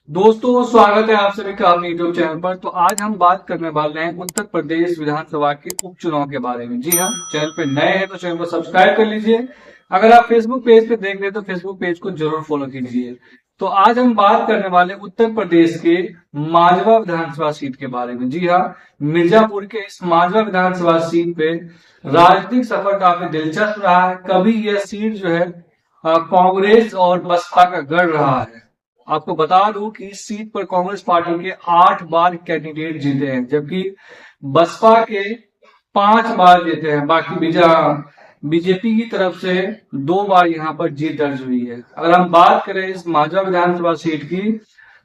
दोस्तों, स्वागत है आप सभी का अपने यूट्यूब चैनल पर। तो आज हम बात करने वाले हैं उत्तर प्रदेश विधानसभा के उपचुनाव के बारे में। जी हाँ, चैनल पे नए हैं तो चैनल को सब्सक्राइब कर लीजिए। अगर आप फेसबुक पेज पे देख रहे हैं तो फेसबुक पेज को जरूर फॉलो कीजिए। तो आज हम बात करने वाले उत्तर प्रदेश के मांझवा विधानसभा सीट के बारे में। जी हाँ, मिर्जापुर के इस मांझवा विधानसभा सीट पे राजनीतिक सफर काफी दिलचस्प रहा है। कभी यह सीट जो है कांग्रेस और बसपा का गढ़ रहा है। आपको बता दूं कि इस सीट पर कांग्रेस पार्टी के 8 बार कैंडिडेट जीते हैं, जबकि बसपा के 5 बार जीते हैं। बाकी बीजेपी की तरफ से 2 बार यहाँ पर जीत दर्ज हुई है। अगर हम बात करें इस मांझा विधानसभा सीट की,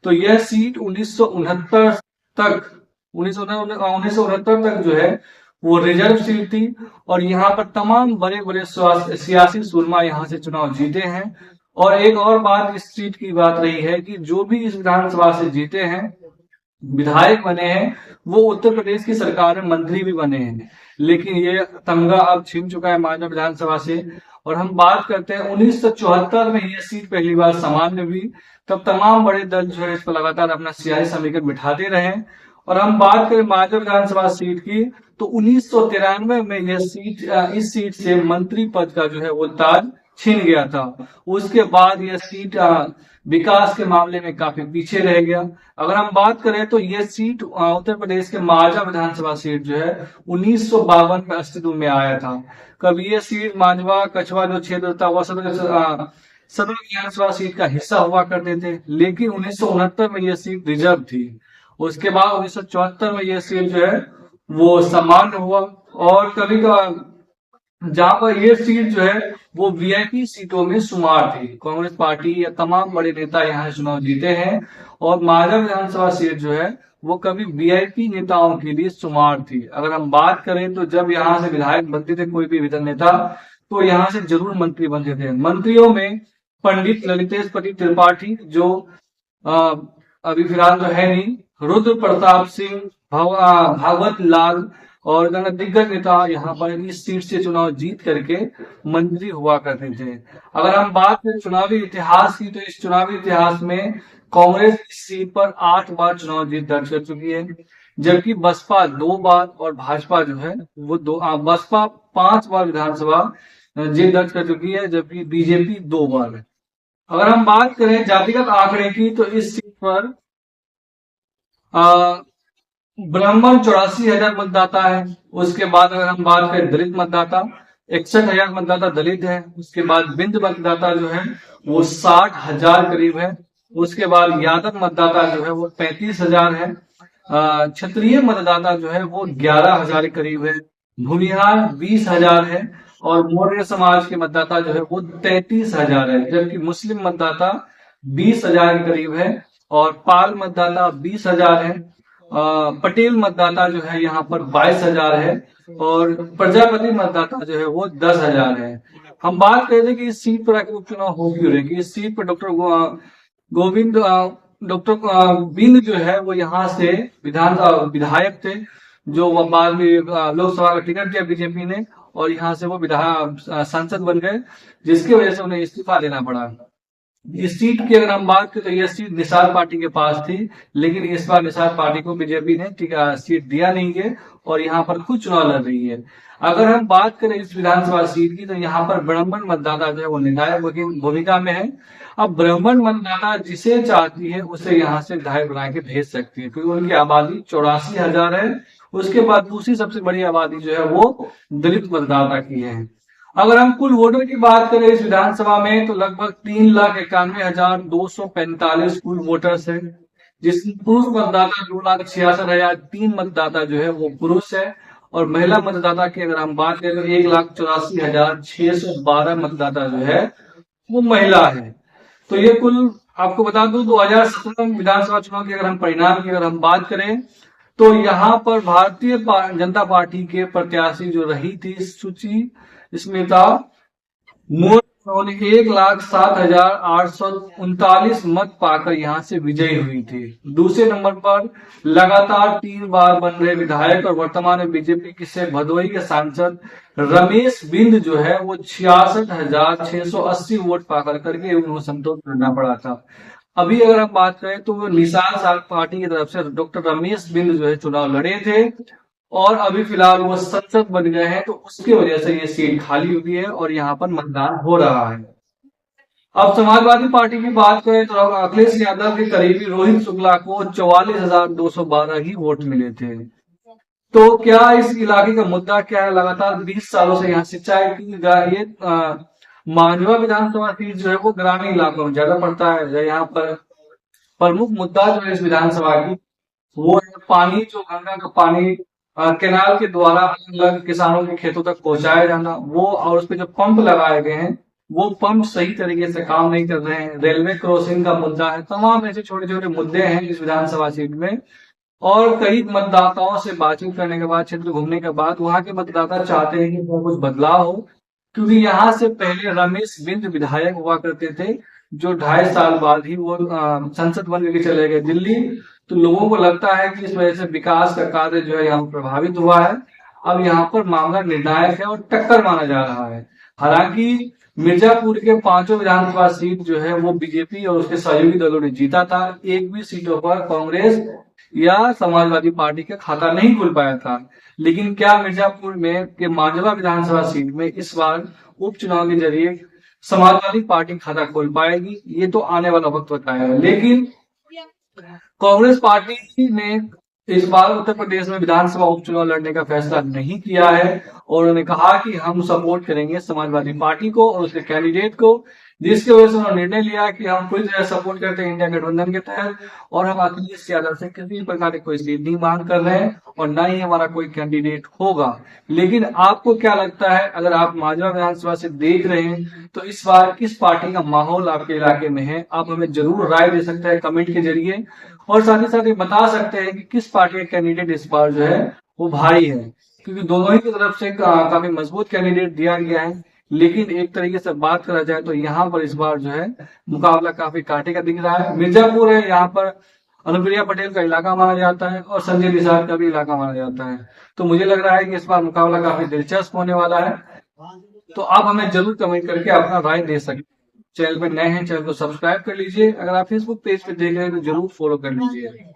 तो यह सीट 1969 तक 1969 तक जो है वो रिजर्व सीट थी। और यहाँ पर तमाम बड़े बड़े सियासी सुरमा यहाँ से चुनाव जीते हैं। और एक और बात इस सीट की बात रही है कि जो भी इस विधानसभा से जीते हैं, विधायक बने हैं, वो उत्तर प्रदेश की सरकार में मंत्री भी बने हैं। लेकिन ये तमगा अब छीन चुका है मांझा विधानसभा से। और हम बात करते हैं 1974 में ये सीट पहली बार सामान्य हुई। तब तमाम बड़े दल जो है इस पर लगातार अपना सियासी समीकरण बिठाते रहे। और हम बात करें मांझा विधानसभा सीट की, तो 1993 में यह सीट इस सीट से मंत्री पद का जो है वो ताज छीन गया था। उसके बाद यह सीट विकास के मामले में काफी पीछे रह गया। अगर हम बात करें तो यह सीट उत्तर प्रदेश के मांझा विधानसभा सीट जो है 1952 में अस्तित्व में आया था। कभी यह सीट मांझवा कछवा जो क्षेत्र था वह सदर विधानसभा सीट का हिस्सा हुआ करते थे, लेकिन 1969 में यह सीट रिजर्व थी। उसके बाद 1974 में यह सीट जो है वो सामान्य हुआ। और कभी जहां पर ये सीट जो है वो वीआईपी सीटों में शुमार थी। कांग्रेस पार्टी या तमाम बड़े नेता यहाँ चुनाव जीते हैं। और मांझा विधानसभा सीट जो है वो कभी वीआईपी नेताओं के लिए शुमार थी। अगर हम बात करें तो जब यहाँ से विधायक बनते थे कोई भी विधायक नेता, तो यहाँ से जरूर मंत्री बनते थे। मंत्रियों में पंडित ललितेश पति त्रिपाठी जो अभी फिलहाल तो है नहीं, रुद्र प्रताप सिंह, भागवत लाल और दिग्गज नेता यहाँ पर इस सीट से चुनाव जीत करके मंत्री हुआ करते थे। अगर हम बात करें चुनावी इतिहास की, तो इस चुनावी इतिहास में कांग्रेस इस सीट पर 8 बार चुनाव जीत दर्ज कर चुकी है, जबकि बसपा 2 बार और भाजपा जो है वो बसपा 5 बार विधानसभा जीत दर्ज कर चुकी है, जबकि बीजेपी 2 बार है। अगर हम बात करें जातिगत आंकड़े की, तो इस सीट पर ब्राह्मण 84,000 मतदाता है। उसके बाद अगर हम बात करें दलित मतदाता, 61,000 मतदाता दलित है। उसके बाद बिंद मतदाता जो है वो 60,000 करीब है। उसके बाद यादव मतदाता जो है वो 35,000 है। क्षत्रिय मतदाता जो है वो 11,000 के करीब है। भूमिहार 20,000 है। और मौर्य समाज के मतदाता जो है वो 33,000 है, जबकि मुस्लिम मतदाता 20,000 के करीब है। और पाल मतदाता 20,000 है। पटेल मतदाता जो है यहाँ पर 22,000 है। और प्रजापति मतदाता जो है वो 10,000 है। हम बात कर रहे हैं कि इस सीट पर आकर उपचुनाव हो क्यों रहे, कि इस सीट पर गोविंद डॉक्टर बिंद जो है वो यहाँ से विधायक थे, जो वो बाद में लोकसभा का टिकट दिया बीजेपी ने, और यहाँ से वो सांसद बन गए, जिसकी वजह से उन्हें इस्तीफा देना पड़ा। इस सीट की अगर हम बात करें तो यह सीट निषाद पार्टी के पास थी, लेकिन इस बार निषाद पार्टी को बीजेपी ने सीट दिया नहीं है और यहाँ पर खुद चुनाव लड़ रही है। अगर हम बात करें इस विधानसभा सीट की, तो यहाँ पर ब्राह्मण मतदाता जो है वो निर्णायक भूमिका में है। अब ब्राह्मण मतदाता जिसे चाहती है उसे यहाँ से विधायक बना के भेज सकती है, क्योंकि उनकी आबादी 84,000 है। उसके बाद दूसरी सबसे बड़ी आबादी जो है वो दलित मतदाता की है। अगर हम कुल वोटर की बात करें इस विधानसभा में, तो लगभग 3,91,245 कुल वोटर्स है, जिसमें पुरुष मतदाता 2,66,003 मतदाता जो है वो पुरुष है। और महिला मतदाता की अगर हम बात करें तो 1,84,612 मतदाता जो है वो महिला है। तो ये कुल आपको बता दूं 2017 विधानसभा चुनाव के अगर हम परिणाम की अगर हम बात करें, तो यहाँ पर भारतीय जनता पार्टी के प्रत्याशी जो रही थी सुची स्मिता मोर, उन्होंने 1,07,839 मत पाकर यहाँ से विजयी हुई थी। दूसरे नंबर पर लगातार 3 बार बन रहे विधायक और वर्तमान में बीजेपी की से भदोही के सांसद रमेश बिंद जो है वो 66,680 वोट पाकर करके उन्हें संतोष करना पड़ा था। अभी अगर हम बात करें तो वो निशान साग पार्टी की तरफ से डॉक्टर रमेश बिंद जो है चुनाव लड़े थे, और अभी फिलहाल वो संसद बन गए हैं, तो उसकी वजह से ये सीट खाली हुई है और यहाँ पर मतदान हो रहा है। अब समाजवादी पार्टी की बात करें तो अखिलेश यादव के करीबी रोहित शुक्ला को 44,212 ही वोट मिले थे। तो क्या इस इलाके का मुद्दा क्या है? लगातार 20 सालों से यहाँ सिंचाई की ये मांडवा विधानसभा सीट जो है वो ग्रामीण इलाकों में ज्यादा पड़ता है। यहाँ पर प्रमुख मुद्दा जो है इस विधानसभा की वो है पानी, जो गंगा का पानी केनाल के द्वारा अलग अलग किसानों के खेतों तक पहुंचाया जाना, वो और उस पे जो पंप लगाए गए हैं वो पंप सही तरीके से काम नहीं कर रहे हैं। रेलवे क्रॉसिंग का मुद्दा है। तमाम ऐसे छोटे छोटे मुद्दे हैं इस विधानसभा सीट में। और कई मतदाताओं से बातचीत करने के बाद, क्षेत्र घूमने के बाद, वहां के मतदाता चाहते हैं कि कुछ बदलाव हो, क्योंकि यहाँ से पहले रमेश बिंद विधायक हुआ करते थे, जो 2.5 साल बाद ही वो संसद बन के चले गए दिल्ली। तो लोगों को लगता है कि इस वजह से विकास का कार्य जो है यहाँ प्रभावित हुआ है। अब यहाँ पर मामला निर्णायक है और टक्कर माना जा रहा है। हालांकि मिर्जापुर के 5 विधानसभा सीट जो है वो बीजेपी और उसके सहयोगी दलों ने जीता था। एक भी सीटों पर कांग्रेस या समाजवादी पार्टी का खाता नहीं खुल पाया था। लेकिन क्या मिर्जापुर में के मांडवा विधानसभा सीट में इस बार उपचुनाव के जरिए समाजवादी पार्टी खाता खोल पाएगी? ये तो आने वाला वक्त बताएगा। लेकिन कांग्रेस पार्टी ने इस बार उत्तर प्रदेश में विधानसभा उपचुनाव लड़ने का फैसला नहीं किया है, और उन्होंने कहा कि हम सपोर्ट करेंगे समाजवादी पार्टी को और उसके कैंडिडेट को, जिसकी वजह से उन्होंने निर्णय लिया कि हम पूरी तरह सपोर्ट करते हैं इंडिया गठबंधन के तहत, और हम अखिलेश यादव से किसी प्रकार की कोई सीट नहीं मांग कर रहे हैं और ना ही हमारा कोई कैंडिडेट होगा। लेकिन आपको क्या लगता है, अगर आप मांडवा विधानसभा से देख रहे हैं तो इस बार किस पार्टी का माहौल आपके इलाके में है? आप हमें जरूर राय दे सकते हैं कमेंट के जरिए, और साथ ही साथ ये बता सकते हैं कि किस पार्टी का कैंडिडेट इस बार जो है वो भारी है, क्योंकि दोनों ही की तरफ से काफी मजबूत कैंडिडेट दिया गया है। लेकिन एक तरीके से बात करा जाए तो यहाँ पर इस बार जो है मुकाबला काफी कांटे का दिख रहा है। मिर्जापुर है, यहाँ पर अनुप्रिया पटेल का इलाका माना जाता है और संजय निषाद का भी इलाका माना जाता है। तो मुझे लग रहा है कि इस बार मुकाबला काफी दिलचस्प होने वाला है। तो आप हमें जरूर कमेंट करके अपना राय दे सकते हैं। चैनल पर नए हैं, चैनल को सब्सक्राइब कर लीजिए। अगर आप फेसबुक पेज पे देख रहे हैं तो जरूर फॉलो कर लीजिए।